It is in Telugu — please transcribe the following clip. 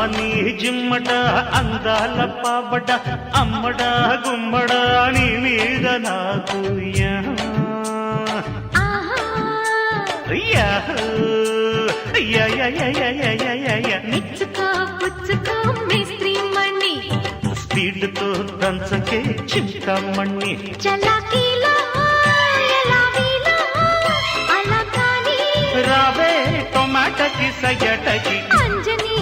అమ్మని జిమ్మట అందాల పాపట అమ్మడా గుమ్మడా నీ మీద నాకు మెచ్చుకో పుచ్చుకో మేస్త్రీ మణి స్పీడ్తో దంచకే చింతమణి చలాకీలో ఎలాగీలో అలా కానీ రావే టొమాటోకి సగటకి అంజనీ